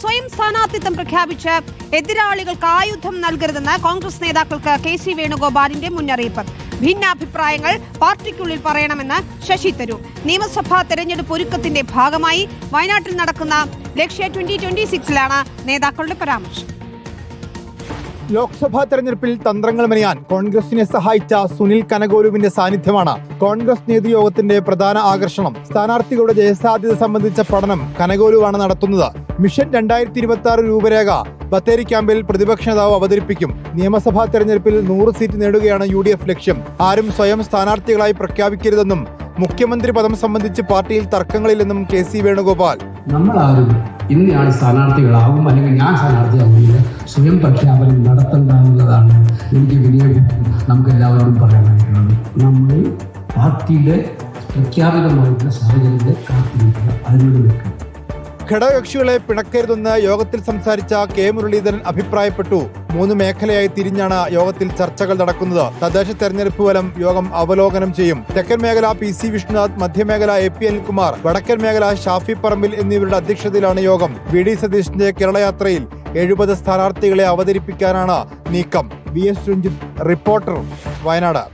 സ്വയം സ്ഥാനാർത്ഥിത്വം പ്രഖ്യാപിച്ച് എതിരാളികൾക്ക് ആയുധം നൽകരുതെന്ന് കോൺഗ്രസ് നേതാക്കൾക്ക് കെ.സി. വേണുഗോപാലിന്റെ മുന്നറിയിപ്പ്. ഭിന്നാഭിപ്രായങ്ങൾ പാർട്ടിക്കുള്ളിൽ പറയണമെന്ന് ശശി തരൂർ. നിയമസഭാ തെരഞ്ഞെടുപ്പ് ഒരുക്കത്തിന്റെ ഭാഗമായി വയനാട്ടിൽ നടക്കുന്ന ലക്ഷ്യ 2026-ലാണ് നേതാക്കളുടെ പരാമർശം. ലോക്സഭാ തെരഞ്ഞെടുപ്പിൽ തന്ത്രങ്ങൾ മെനയാൻ കോൺഗ്രസിനെ സഹായിച്ച സുനിൽ കനകോലുവിന്റെ സാന്നിധ്യമാണ് കോൺഗ്രസ് നേതൃയോഗത്തിന്റെ പ്രധാന ആകർഷണം. സ്ഥാനാർത്ഥികളുടെ ജയസാധ്യത സംബന്ധിച്ച പഠനം കനകോലുവാണ് നടത്തുന്നത്. മിഷൻ 2026 രൂപരേഖ ബത്തേരി ക്യാമ്പിൽ പ്രതിപക്ഷ നേതാവ് അവതരിപ്പിക്കും. നിയമസഭാ തെരഞ്ഞെടുപ്പിൽ 100 സീറ്റ് നേടുകയാണ് UDF ലക്ഷ്യം. ആരും സ്വയം സ്ഥാനാർത്ഥികളായി പ്രഖ്യാപിക്കരുതെന്നും മുഖ്യമന്ത്രി പദം സംബന്ധിച്ച് പാർട്ടിയിൽ തർക്കങ്ങളില്ലെന്നും കെ.സി. വേണുഗോപാൽ. നമ്മളാരും ഇന്നയാൾ സ്ഥാനാർത്ഥികളാകും അല്ലെങ്കിൽ ഞാൻ സ്ഥാനാർത്ഥിയാകുന്നില്ല, സ്വയം പ്രഖ്യാപനം നടത്തണ്ട എന്നുള്ളതാണ് എനിക്ക് വിനിയോഗം നമുക്കെല്ലാവരോടും പറയാനായിട്ടുള്ളത്. നമ്മൾ പാർട്ടിയുടെ പ്രഖ്യാപിതമായിട്ടുള്ള സാഹചര്യത്തെ കാത്തിരിക്കുക, അതിനോട് വെക്കുക. ഘടകകക്ഷികളെ പിണക്കരുതെന്ന് യോഗത്തിൽ സംസാരിച്ച കെ. മുരളീധരൻ അഭിപ്രായപ്പെട്ടു. 3 മേഖലയായി തിരിഞ്ഞാണ് യോഗത്തിൽ ചർച്ചകൾ നടക്കുന്നത്. തദ്ദേശ തെരഞ്ഞെടുപ്പ് ഫലം യോഗം അവലോകനം ചെയ്യും. തെക്കൻ മേഖല PC വിഷ്ണുനാഥ്, മധ്യമേഖല AP അനിൽകുമാർ, വടക്കൻ മേഖല ഷാഫി പറമ്പിൽ എന്നിവരുടെ അധ്യക്ഷതയിലാണ് യോഗം. VD സതീഷിന്റെ കേരളയാത്രയിൽ 70 സ്ഥാനാർത്ഥികളെ അവതരിപ്പിക്കാനാണ് നീക്കം. VS Ranjith, reporter, Wayanad.